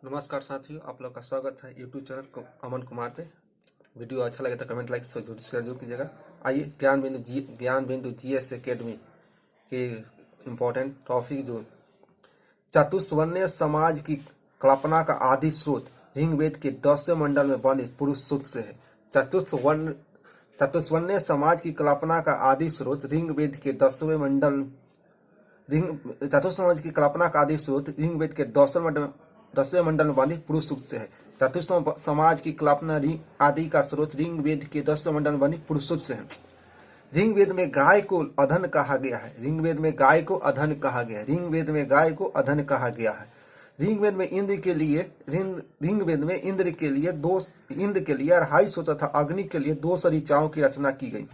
नमस्कार साथियों, आप लोग का स्वागत है यूट्यूब चैनल को अमन कुमार पे। वीडियो अच्छा लगे तो कमेंट लाइक शेयर जरूर कीजिएगा। आइए ज्ञान बिंदु जीएस एकेडमी के इम्पोर्टेंट टॉपिक जो चतुष्वर्णीय समाज की कल्पना का आदि स्रोत ऋग्वेद के 10वें मंडल में बने पुरुष सूक्त से है। चतुष्वर्णीय समाज की कल्पना का आदि स्रोत ऋग्वेद के 10वें मंडल चतुष्वर्णीय समाज की कल्पना का आदि स्रोत ऋग्वेद के 10वें मंडल में बने पुरुष सूक्त से है। चतुष्वर्णीय समाज की कल्पना आदि का स्रोत ऋग्वेद के 10वें मंडल में बने पुरुष सूक्त से है। ऋग्वेद में गाय को अधन कहा गया है। ऋग्वेद में गाय को अधन कहा गया है। ऋग्वेद में गाय को अधन कहा गया है। ऋग्वेद में इंद्र के लिए 250 तथा अग्नि के लिए 200 ऋचाओं की रचना की गई।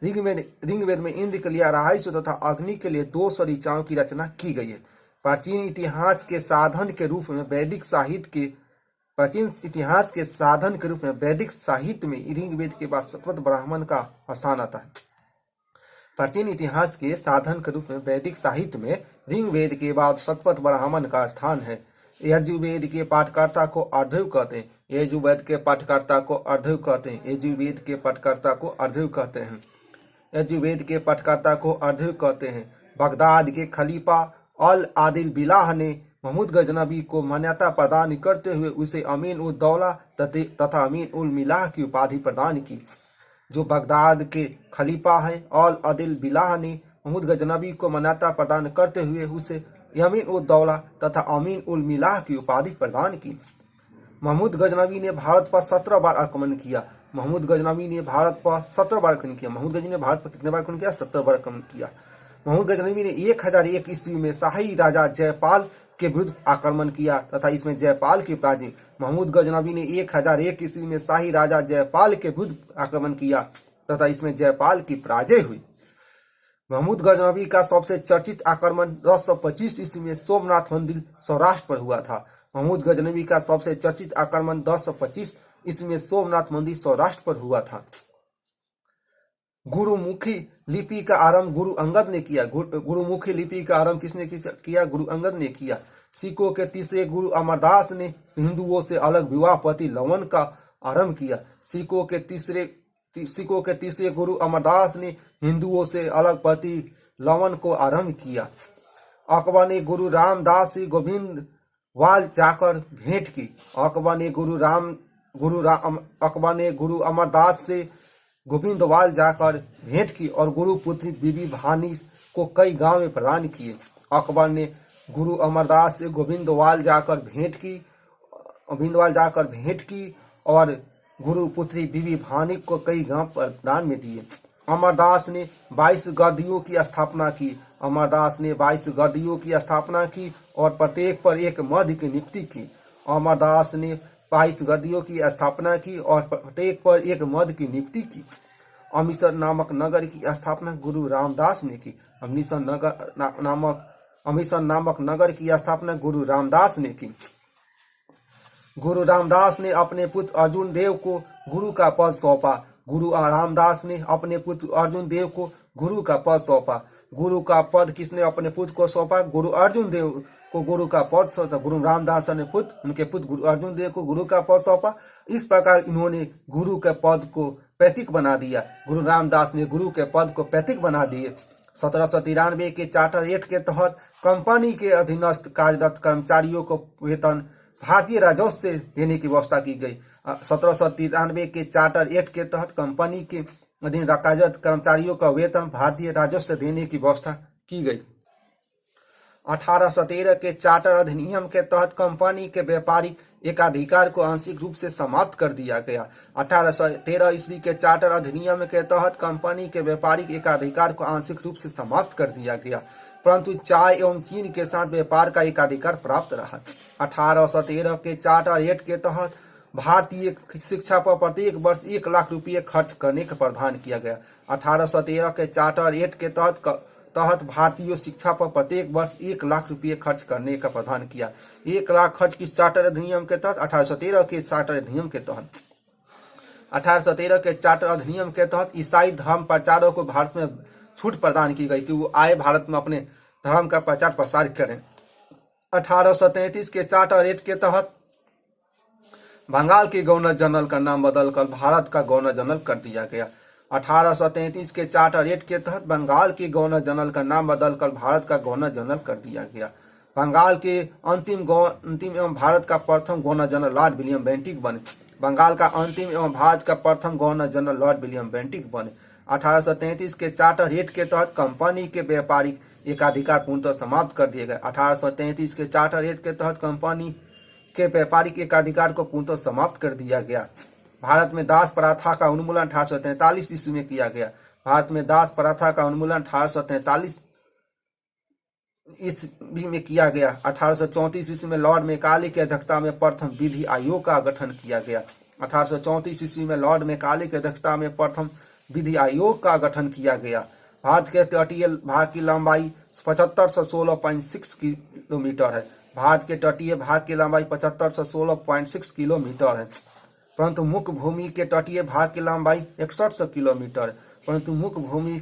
ऋग्वेद में इंद्र के लिए 250 तथा अग्नि के लिए 200 ऋचाओं की रचना की गई है। प्राचीन इतिहास के साधन के रूप में वैदिक साहित्य में ऋग्वेद के बाद सतपथ ब्राह्मण का स्थान आता है। प्राचीन इतिहास के साधन के रूप में वैदिक साहित्य में ऋग्वेद के बाद सतपथ ब्राह्मण का स्थान है। यजुर्वेद के पाठकर्ता को अर्धयुग कहते हैं। यजुर्वेद के पाठकर्ता को अर्धयुग कहते हैं। यजुर्वेद के पाठकर्ता को अर्धयुग कहते हैं। यजुर्वेद के पाठकर्ता को अर्धयुग कहते हैं। बगदाद के खलीफा अल आदिल बिलाह ने महमूद गजनबी को मान्यता प्रदान करते हुए उसे अमीन उल दौला तथा अमीन उल मिलाह की उपाधि प्रदान की। जो बगदाद के खलीफा है अल आदिल बिलाह ने महमूद गजनबी को मान्यता प्रदान करते हुए उसे अमीन उल दौला तथा अमीन उल मिलाह की उपाधि प्रदान की। महमूद गजनबी ने भारत पर 17 बार आक्रमण किया। महमूद गजनबी ने भारत पर 17 बार आक्रमण किया। महमूद गजनबी ने भारत पर कितने बार आक्रमण किया? 17 बार आक्रमण किया। महमूद गजनबी ने 1001 ईस्वी में शाही राजा जयपाल के विरुद्ध आक्रमण किया तथा इसमें जयपाल की पराजय। महमूद गजनबी ने 1001 ईस्वी में शाही राजा जयपाल के विरुद्ध आक्रमण किया तथा इसमें जयपाल की पराजय हुई। महमूद गजनबी का सबसे चर्चित आक्रमण 1025 ईस्वी में सोमनाथ मंदिर सौराष्ट्र पर हुआ था। महमूद गजनबी का सबसे चर्चित आक्रमण 1025 ईस्वी में सोमनाथ मंदिर सौराष्ट्र पर हुआ था। गुरुमुखी लिपि का आरंभ गुरु अंगद ने किया। गुरुमुखी लिपि का आरंभ किसने किया? गुरु अंगद ने किया। सिखों के तीसरे गुरु अमरदास ने हिंदुओं से अलग विवाह पद्धति लवन का आरंभ किया। सिखों के तीसरे गुरु अमरदास ने हिंदुओं से अलग पद्धति लवन को आरंभ किया। अकबर ने गुरु रामदास से गोविंदवाल जाकर भेंट की। अकबर ने गुरु अमरदास से गोविंदवाल जाकर भेंट की और गुरु पुत्री बीबी भानी को कई गांव में प्रदान किए। अकबर ने गुरु अमरदास से गोविंदवाल जाकर भेंट की और गुरु पुत्री बीबी भानी को कई गांव प्रदान में दिए। अमरदास ने 22 गद्दियों की स्थापना की। अमरदास ने 22 गद्दियों की स्थापना की और प्रत्येक पर एक मध्य की नियुक्ति की। अमरदास ने 22 गद्दियों की स्थापना की और प्रत्येक पर एक मध्य की नियुक्ति की। अमृतसर नामक नगर की स्थापना गुरु रामदास ने की। अमृतसर नामक नगर की स्थापना गुरु रामदास ने की। गुरु रामदास ने अपने पुत्र अर्जुन देव को गुरु का पद सौंपा। गुरु रामदास ने अपने पुत्र अर्जुन देव को गुरु का पद सौंपा। गुरु का पद किसने अपने पुत्र को सौंपा? गुरु अर्जुन देव को गुरु का पद सौंपा। गुरु रामदास ने उनके पुत्र गुरु अर्जुन देव को गुरु का पद सौंपा। इस प्रकार इन्होंने गुरु के पद को पैतृक बना दिया। गुरु रामदास ने गुरु के पद को पैतृक बना दिए। 1793 के चार्टर एक्ट के तहत कंपनी के अधीनस्थ कार्यरत कर्मचारियों को वेतन भारतीय राजस्व से देने की व्यवस्था की गई। 1793 के चार्टर एक्ट के तहत कंपनी के अधीन कार्यरत कर्मचारियों का वेतन भारतीय राजस्व से देने की व्यवस्था की गई। 1813 के चार्टर अधिनियम के तहत कंपनी के व्यापारिक एकाधिकार को आंशिक रूप से समाप्त कर दिया गया। 1813 ईस्वी के चार्टर अधिनियम के तहत कंपनी के व्यापारिक एकाधिकार को आंशिक रूप से समाप्त कर दिया गया, परंतु चाय एवं चीन के साथ व्यापार का एकाधिकार प्राप्त रहा। 1813 के चार्टर एक्ट के तहत भारतीय शिक्षा पर प्रत्येक वर्ष 1 लाख रुपये खर्च करने का प्रावधान किया गया। 1813 के चार्टर एक्ट के तहत भारतीय शिक्षा पर प्रत्येक वर्ष 1 लाख रुपये खर्च करने का प्रावधान किया। 1 लाख खर्च किस चार्टर अधिनियम के तहत? 1813 के चार्टर अधिनियम के तहत। 1813 के चार्टर अधिनियम के तहत ईसाई धर्म प्रचारकों को भारत में छूट प्रदान की गई कि वो आए भारत में अपने धर्म का प्रचार प्रसार करें। 1833 के चार्टर एक्ट के तहत बंगाल के गवर्नर जनरल का नाम बदलकर भारत का गवर्नर जनरल कर दिया गया। 1833 के चार्टर एक्ट के तहत बंगाल के गवर्नर जनरल का नाम बदलकर भारत का गवर्नर जनरल कर दिया गया। बंगाल के अंतिम एवं भारत का प्रथम governor general Lord William Bentinck बने। बंगाल का अंतिम एवं भारत का प्रथम governor general Lord William Bentinck बने। 1833 के चार्टर एक्ट के तहत कंपनी के व्यापारिक एकाधिकार पूर्णतः समाप्त कर दिए गए। 1833 के चार्टर एक्ट के तहत कंपनी के व्यापारिक एकाधिकार को पूर्णतः समाप्त कर दिया गया। भारत में दास प्रथा का उन्मूलन 1843 ईस्वी में किया गया। भारत में दास प्रथा का उन्मूलन 1843 ईस्वी में किया गया। 1834 ईस्वी में लॉर्ड मैकाले की अध्यक्षता में प्रथम विधि आयोग का गठन किया गया। 1834 ईस्वी में लॉर्ड मैकाले की अध्यक्षता में प्रथम विधि आयोग का गठन किया गया। भारत के तटीय भाग की लंबाई 75 से 16.6 किलोमीटर है। भारत के तटीय भाग की लंबाई 75 से 16.6 किलोमीटर है, परंतु मुख्य भूमि के तटीय भाग की लंबाई 61 किलोमीटर है। परंतु मुख्य भूमि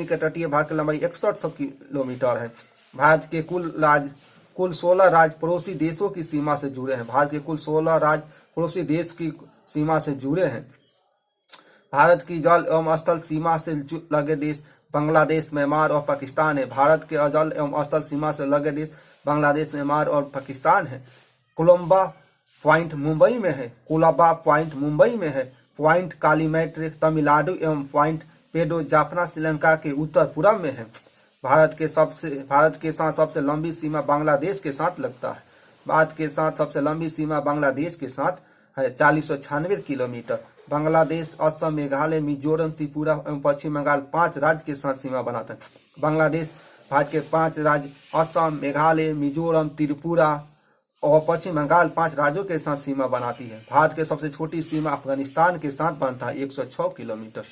के तटीय भाग की लंबाई 61 किलोमीटर है। भारत के कुल 16 राज्य पड़ोसी देशों की सीमा से जुड़े हैं। भारत के कुल 16 राज्य पड़ोसी देश की सीमा से जुड़े हैं। भारत की जल एवं स्थल सीमा से लगे देश बांग्लादेश, म्यांमार और पाकिस्तान है। भारत के जल एवं स्थल सीमा से लगे देश बांग्लादेश, म्यांमार और पाकिस्तान है। कोलंबा पॉइंट मुंबई में है। कोलंबा पॉइंट मुंबई में है। पॉइंट कालीमेट तमिलनाडु एवं पॉइंट पेडो जाफना श्रीलंका के उत्तर पूर्व में है। भारत के साथ सबसे लंबी सीमा बांग्लादेश के साथ लगता है। भारत के साथ सबसे लंबी सीमा बांग्लादेश के साथ है 4096 किलोमीटर। बांग्लादेश असम, मेघालय, मिजोरम, त्रिपुरा एवं पश्चिम बंगाल 5 राज्य के साथ सीमा बनाता है। बांग्लादेश भारत के 5 राज्य असम, मेघालय, मिजोरम, त्रिपुरा और पश्चिम बंगाल 5 राज्यों के साथ सीमा बनाती है। भारत की सबसे छोटी सीमा अफगानिस्तान के साथ बनता है 106 किलोमीटर।